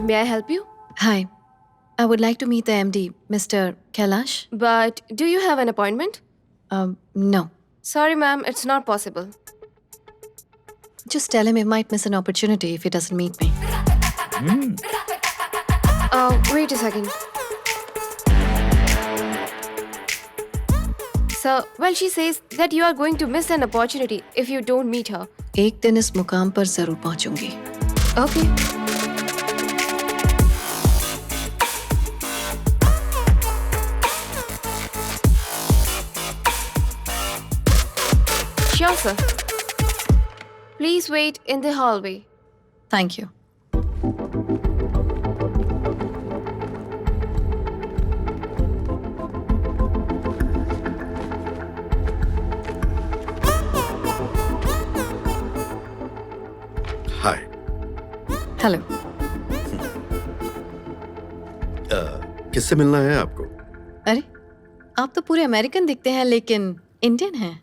May I help you? Hi, I would like to meet the MD, Mr. Kailash. But do you have an appointment? No. Sorry, ma'am, it's not possible. Just tell him he might miss an opportunity if he doesn't meet me. Wait a second. Sir, well, she says that you are going to miss an opportunity if you don't meet her. एक दिन इस मुकाम पर जरूर पहुंचूंगी. Okay. Sure, sir. Please wait in the hallway. Thank you. Hi. Hello. किससे मिलना है आपको? अरे, आप तो पूरे अमेरिकन दिखते हैं लेकिन इंडियन हैं.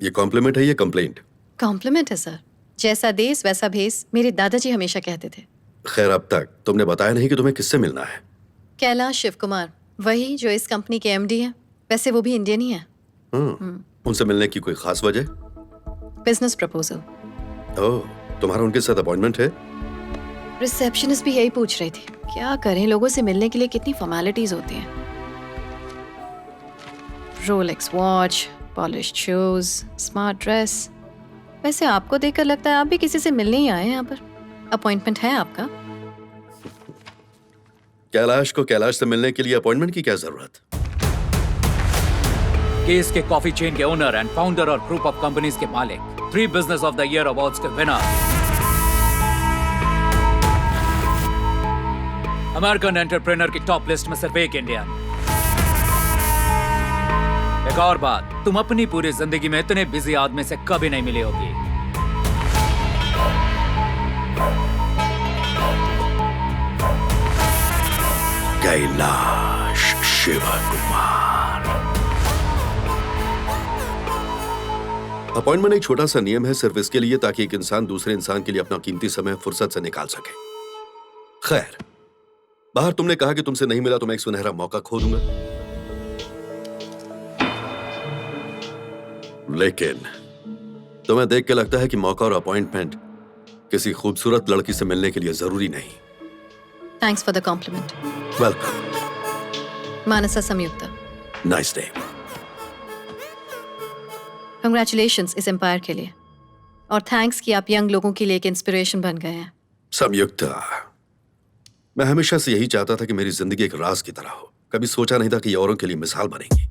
ये कॉम्प्लीमेंट है या कंप्लेंट? कॉम्प्लीमेंट है सर. जैसा देश वैसा भेस, मेरे दादाजी हमेशा कहते थे. खैर, अब तक तुमने बताया नहीं कि तुम्हें किससे मिलना है. कैलाश शिव कुमार, वही जो इस कंपनी के एमडी हैं. वैसे वो भी इंडियन ही हैं. उनसे मिलने की कोई खास वजह? Business proposal. ओह, तुम्हारा उनके साथ अपॉइंटमेंट है? रिसेप्शनिस्ट भी यही पूछ रही थी. क्या करें, लोगों से मिलने के लिए कितनी फॉर्मेलिटीज होती हैं. Rolex watch, polished shoes, smart dress. वैसे आपको देखकर लगता है आप भी किसी से मिलने ही आए हैं यहाँ पर. अपॉइंटमेंट है आपका? कैलाश को कैलाश से मिलने के लिए अपॉइंटमेंट की क्या जरूरत? केस के कॉफी चेन के ओनर एंड फाउंडर और ग्रुप ऑफ कंपनीज के मालिक, 3 business of the year awards के विनर, अमेरिकन एंटरप्रेन्योर की टॉप लिस्ट में सिर्फ एक इंडियन. एक और बात, तुम अपनी पूरी जिंदगी में इतने बिजी आदमी से कभी नहीं मिली होगी. कैलाश शिव कुमार. अपॉइंटमेंट एक छोटा सा नियम है, सिर्फ इसके लिए ताकि एक इंसान दूसरे इंसान के लिए अपना कीमती समय फुर्सत से निकाल सके. खैर, बाहर तुमने कहा कि तुमसे नहीं मिला तो मैं एक सुनहरा मौका खो दूंगा. लेकिन तुम्हें देख के लगता है कि मौका और अपॉइंटमेंट किसी खूबसूरत लड़की से मिलने के लिए जरूरी नहीं. Thanks for the compliment. Welcome. Mansa Samyukta. Nice day. Congratulations इस एम्पायर के लिए. और थैंक्स कि आप यंग लोगों के लिए एक इंस्पिरेशन बन गए हैं. संयुक्ता, मैं हमेशा से यही चाहता था कि मेरी जिंदगी एक राज की तरह हो. कभी सोचा नहीं था कि ये औरों के लिए मिसाल बनेगी.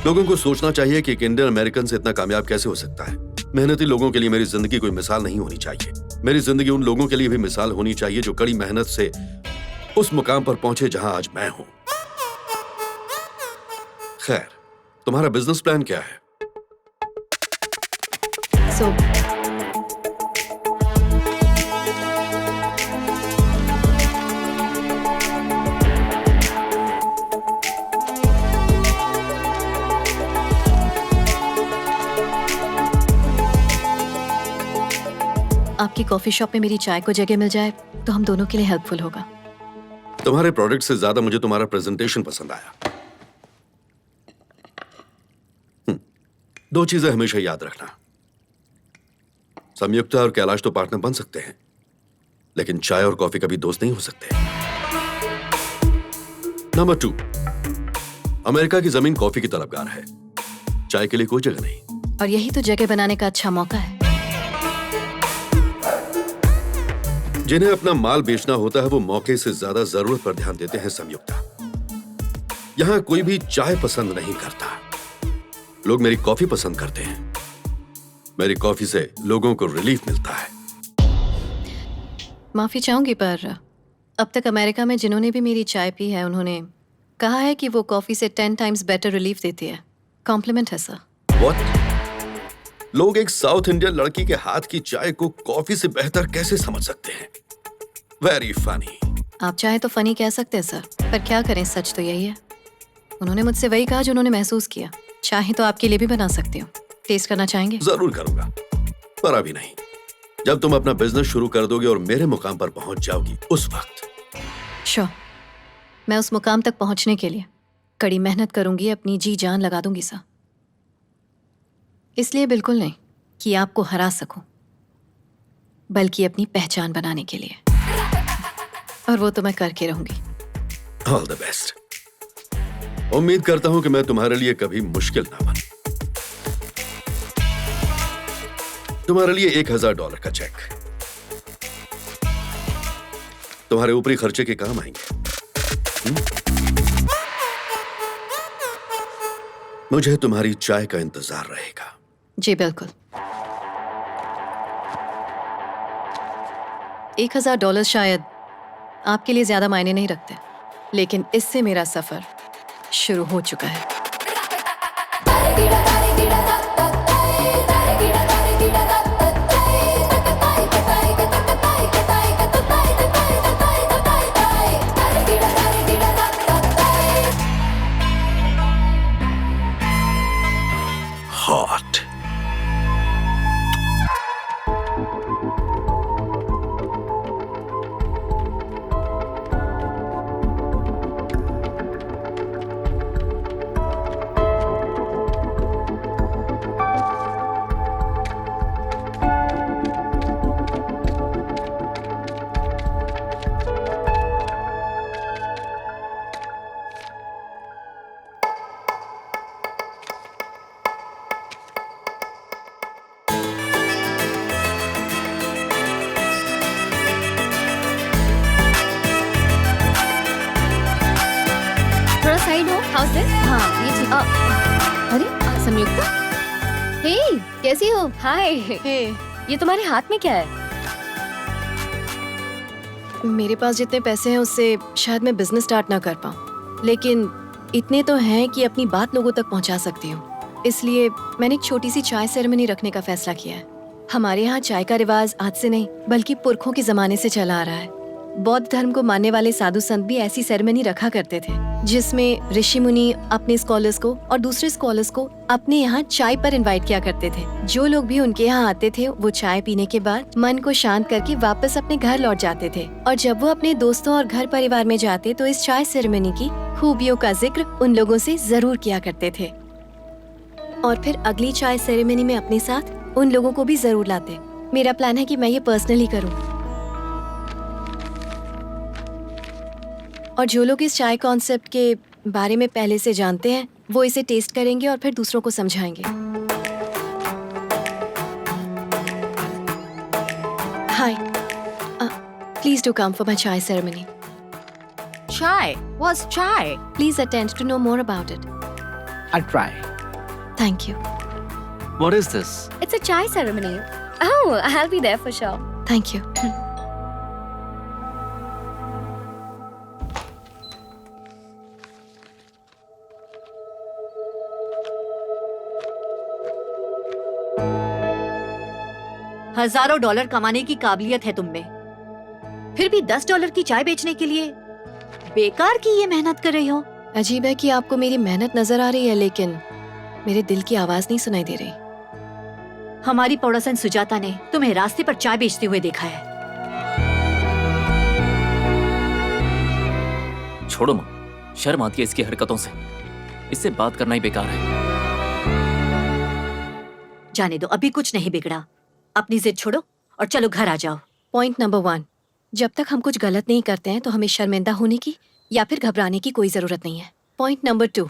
लोगों को सोचना चाहिए कि एक इंडियन अमेरिकन से इतना कामयाब कैसे हो सकता है. मेहनती लोगों के लिए मेरी जिंदगी कोई मिसाल नहीं होनी चाहिए. मेरी जिंदगी उन लोगों के लिए भी मिसाल होनी चाहिए जो कड़ी मेहनत से उस मुकाम पर पहुंचे जहां आज मैं हूं. खैर, तुम्हारा बिजनेस प्लान क्या है? सो आपकी कॉफी शॉप में मेरी चाय को जगह मिल जाए तो हम दोनों के लिए हेल्पफुल होगा. तुम्हारे प्रोडक्ट से ज्यादा मुझे तुम्हारा प्रेजेंटेशन पसंद आया. 2 चीजें हमेशा याद रखना. संयुक्ता और कैलाश तो पार्टनर बन सकते हैं, लेकिन चाय और कॉफी कभी दोस्त नहीं हो सकते. नंबर 2, अमेरिका की जमीन कॉफी की तलबगार है, चाय के लिए कोई जगह नहीं. और यही तो जगह बनाने का अच्छा मौका है. जिन्हें अपना माल बेचना होता है वो मौके से ज्यादा जरूरत पर ध्यान देते हैं. संयुक्ता, यहां कोई भी चाय पसंद नहीं करता, लोग मेरी कॉफी पसंद करते हैं. मेरी कॉफी से लोगों को रिलीफ मिलता है. माफी चाहूंगी पर अब तक अमेरिका में जिन्होंने भी मेरी चाय पी है उन्होंने कहा है कि वो कॉफी से 10 टाइम्स बेटर रिलीफ देती है. कॉम्प्लीमेंट है सर. What? लोग एक साउथ इंडियन लड़की के हाथ की चाय को कॉफी से बेहतर कैसे समझ सकते हैं? Very funny. आप चाहे तो फनी कह सकते हैं सर, पर क्या करें, सच तो यही है. उन्होंने मुझसे वही कहा जो उन्होंने महसूस किया. चाहे तो आपके लिए भी बना सकती हूँ. टेस्ट करना चाहेंगे? जरूर करूंगा, पर अभी नहीं. जब तुम अपना बिजनेस शुरू कर दोगे और मेरे मुकाम पर पहुंच जाओगी, उस वक्त। श्योर, मैं उस मुकाम तक पहुंचने के लिए कड़ी मेहनत करूंगी, अपनी जी जान लगा दूंगी सर। इसलिए बिल्कुल नहीं कि आपको हरा सकूं, बल्कि अपनी पहचान बनाने के लिए, और वो तो मैं करके रहूंगी। All the best. उम्मीद करता हूं कि मैं तुम्हारे लिए कभी मुश्किल ना बनूं। तुम्हारे लिए $1000 का चेक तुम्हारे ऊपरी खर्चे के काम आएंगे। मुझे तुम्हारी चाय का इंतजार रहेगा। जी बिल्कुल। $1000 शायद आपके लिए ज्यादा मायने नहीं रखते, लेकिन इससे मेरा सफर शुरू हो चुका है। हॉट। थोड़ा साइड हो। House this? हाँ, ये ठीक। अरे संयुक्ता, हे कैसी हो? हाय। ये तुम्हारे हाथ में क्या है? मेरे पास जितने पैसे हैं उससे शायद मैं बिजनेस स्टार्ट ना कर पाऊँ, लेकिन इतने तो हैं कि अपनी बात लोगों तक पहुँचा सकती हूँ। इसलिए मैंने एक छोटी सी चाय सेरेमनी रखने का फैसला किया है। हमारे यहाँ चाय का रिवाज आज से नहीं बल्कि पुरखों के जमाने से चला आ रहा है। बौद्ध धर्म को मानने वाले साधु संत भी ऐसी सेरेमनी रखा करते थे, जिसमें ऋषि मुनि अपने स्कॉलर्स को और दूसरे स्कॉलर्स को अपने यहाँ चाय पर इनवाइट किया करते थे। जो लोग भी उनके यहाँ आते थे वो चाय पीने के बाद मन को शांत करके वापस अपने घर लौट जाते थे, और जब वो अपने दोस्तों और घर परिवार में जाते तो इस चाय सेरेमनी की खूबियों का जिक्र उन लोगों से जरूर किया करते थे, और फिर अगली चाय सेरेमनी में अपने साथ उन लोगों को भी जरूर लाते। मेरा प्लान है कि मैं ये पर्सनली करूँ, और जो लोग इस चाय कॉन्सेप्ट के बारे में पहले से जानते हैं वो इसे टेस्ट करेंगे और फिर दूसरों को समझाएंगे। Hi, please do come for my chai ceremony. Chai? What's chai? Please attend to know more about it. I'll try. Thank you. What is this? It's a chai ceremony. Oh, I'll be there for sure. Thank you. हजारों dollar कमाने की काबिलियत है तुम में, फिर भी $10 की चाय बेचने के लिए बेकार की ये मेहनत कर रही हो। अजीब है कि आपको मेरी मेहनत नजर आ रही है, लेकिन मेरे दिल की आवाज नहीं सुनाई दे रही। हमारी पड़ोसन सुजाता ने तुम्हें रास्ते पर चाय बेचते हुए देखा है। छोड़ो माँ, शर्म आती है इसकी हरकतों से। इससे बात करना ही बेकार है। जाने दो, अभी कुछ नहीं बिगड़ा। अपनी जिद छोड़ो और चलो घर आ जाओ। पॉइंट नंबर 1, जब तक हम कुछ गलत नहीं करते हैं तो हमें शर्मिंदा होने की या फिर घबराने की कोई जरूरत नहीं है। पॉइंट नंबर 2,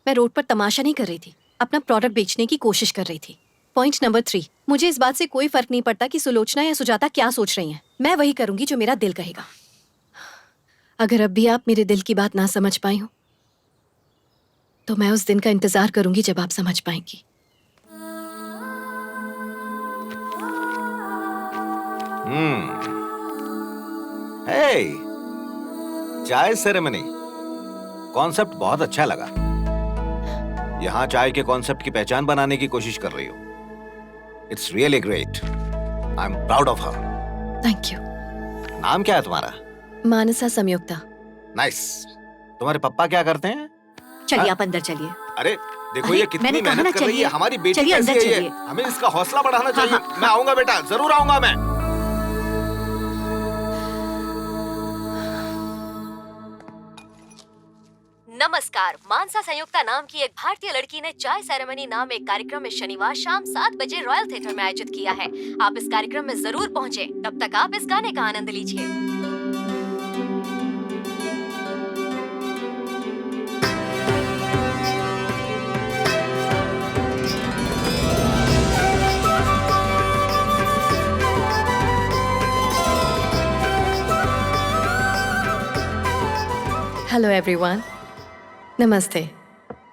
मैं रोड पर तमाशा नहीं कर रही थी, अपना प्रोडक्ट बेचने की कोशिश कर रही थी। पॉइंट नंबर 3, मुझे इस बात से कोई फर्क नहीं पड़ता कि सुलोचना या सुजाता क्या सोच रही हैं। मैं वही करूंगी जो मेरा दिल कहेगा। अगर अब भी आप मेरे दिल की बात ना समझ पाई हो तो मैं उस दिन का इंतजार करूंगी जब आप समझ पाएंगी। हे, चाय सेरेमनी कॉन्सेप्ट बहुत अच्छा लगा। यहाँ चाय के कॉन्सेप्ट की पहचान बनाने की कोशिश कर रही हो। It's really great. I am proud of her. Thank you. नाम क्या है तुम्हारा? मानसा संयुक्ता। नाइस। तुम्हारे पापा क्या करते हैं? चलिए आप अंदर चलिए। अरे देखो अरे, ये कितनी मैंने कहा ना मेहनत कर रही है। चलिए। हमारी बेटी चलिए कैसी अंदर है ये? चलिए। हमें इसका हौसला बढ़ाना चाहिए। हाँ। मैं आऊंगा बेटा, जरूर आऊंगा मैं। नमस्कार। मानसा संयुक्ता नाम की एक भारतीय लड़की ने चाय सेरेमनी नाम एक कार्यक्रम इस शनिवार शाम 7 बजे रॉयल थिएटर में आयोजित किया है। आप इस कार्यक्रम में जरूर पहुंचे। तब तक आप इस गाने का आनंद लीजिए। हेलो एवरीवन, नमस्ते।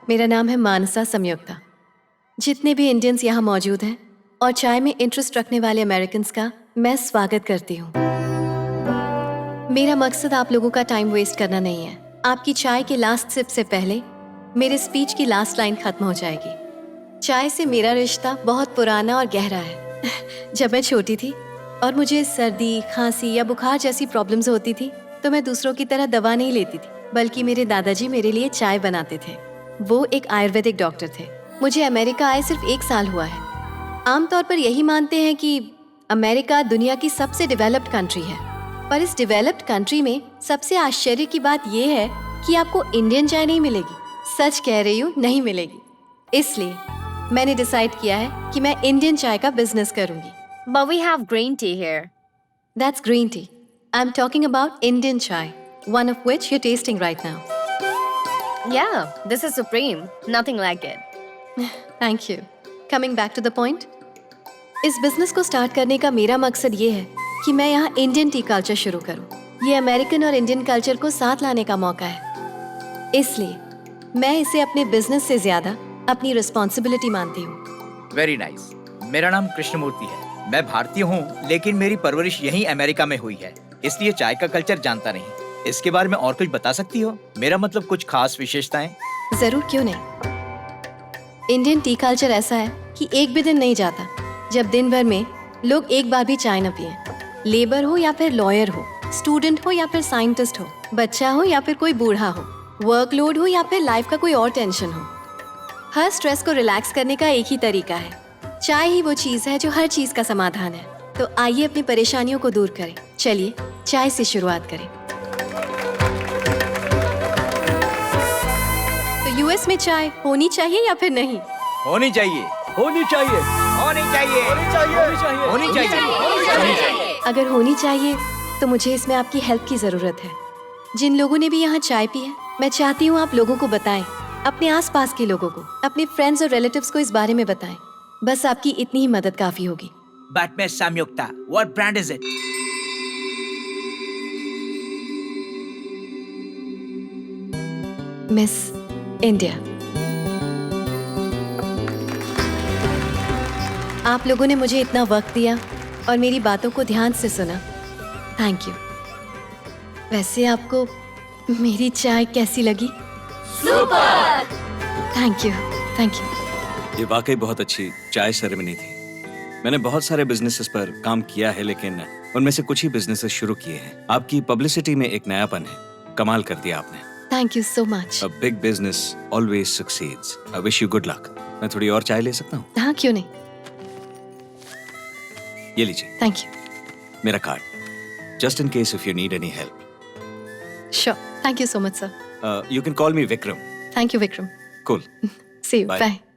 मेरा नाम है मानसा संयुक्ता। जितने भी इंडियंस यहाँ मौजूद हैं और चाय में इंटरेस्ट रखने वाले अमेरिकन्स का मैं स्वागत करती हूँ। मेरा मकसद आप लोगों का टाइम वेस्ट करना नहीं है। आपकी चाय के लास्ट सिप से पहले मेरे स्पीच की लास्ट लाइन खत्म हो जाएगी। चाय से मेरा रिश्ता बहुत पुराना और गहरा है। जब मैं छोटी थी और मुझे सर्दी, खांसी या बुखार जैसी प्रॉब्लम्स होती थी तो मैं दूसरों की तरह दवा नहीं लेती थी, बल्कि मेरे दादाजी मेरे लिए चाय बनाते थे। वो एक आयुर्वेदिक डॉक्टर थे। मुझे अमेरिका आए सिर्फ 1 साल हुआ है। आमतौर पर यही मानते हैं कि अमेरिका दुनिया की सबसे डेवलप्ड कंट्री है, पर इस डेवलप्ड कंट्री में सबसे आश्चर्य की बात यह है कि आपको इंडियन चाय नहीं मिलेगी। सच कह रही हूँ, नहीं मिलेगी। इसलिए मैंने डिसाइड किया है कि मैं इंडियन चाय का बिजनेस करूंगी। But we have green tea here. That's green tea. I'm talking about Indian chai, one of which you're tasting right now. Yeah, this is supreme. Nothing like it. Thank you. Coming back to the point. इस business को start करने का मेरा मकसद ये है कि मैं यहाँ इंडियन टी कल्चर शुरू करूँ। ये अमेरिकन और इंडियन कल्चर को साथ लाने का मौका है। इसलिए मैं इसे अपने बिजनेस से ज्यादा अपनी रिस्पॉन्सिबिलिटी मानती हूँ। Very nice. मेरा नाम कृष्णमूर्ति है। मैं भारतीय हूँ, लेकिन मेरी परवरिश यहीं अमेरिका में हुई है, इसलिए चाय का कल्चर जानता नहीं। इसके बारे में और कुछ बता सकती हो? मेरा मतलब कुछ खास विशेषताएं। जरूर, क्यों नहीं। इंडियन टी कल्चर ऐसा है कि एक भी दिन नहीं जाता जब दिन भर में लोग एक बार भी चाय न पिए। लेबर हो या फिर लॉयर हो, स्टूडेंट हो या फिर साइंटिस्ट हो, बच्चा हो या फिर कोई बूढ़ा हो, वर्कलोड हो या फिर लाइफ का कोई और टेंशन हो, हर स्ट्रेस को रिलैक्स करने का एक ही तरीका है। चाय ही वो चीज है जो हर चीज का समाधान है। तो आइए अपनी परेशानियों को दूर करें। चलिए चाय से शुरुआत करें। तो यूएस में चाय होनी चाहिए या फिर नहीं? होनी चाहिए, होनी चाहिए, होनी चाहिए, होनी चाहिए, होनी चाहिए, होनी चाहिए। अगर होनी चाहिए तो मुझे इसमें आपकी हेल्प की जरूरत है। जिन लोगों ने भी यहाँ चाय पी है, मैं चाहती हूँ आप लोगों को बताएं, अपने आसपास के लोगों को, अपने फ्रेंड्स और रिलेटिव्स को इस बारे में बताएं। बस आपकी इतनी ही मदद काफी होगी। But Miss Samyukta, what brand is it? Miss India. आप लोगों ने मुझे इतना वक्त दिया और मेरी बातों को ध्यान से सुना। Thank you. वैसे आपको मेरी चाय कैसी लगी? Super! Thank you, thank you. ये वाकई बहुत अच्छी चाय सेरेमनी थी। मैंने बहुत सारे बिजनेसेस पर काम किया है, लेकिन उनमें से कुछ ही बिजनेसेस शुरू किए हैं। आपकी पब्लिसिटी में एक नयापन है। कमाल कर दिया आपने। Thank you so much. A big business always succeeds. I wish you good luck. मैं थोड़ी और चाय ले सकता हूँ? हाँ, क्यों नहीं। ये लीजिए। Thank you. मेरा card. Just in case if you need any help. Sure. Thank you so much, sir. You can call me Vikram. Thank you, Vikram. Cool. See you. Bye. Bye.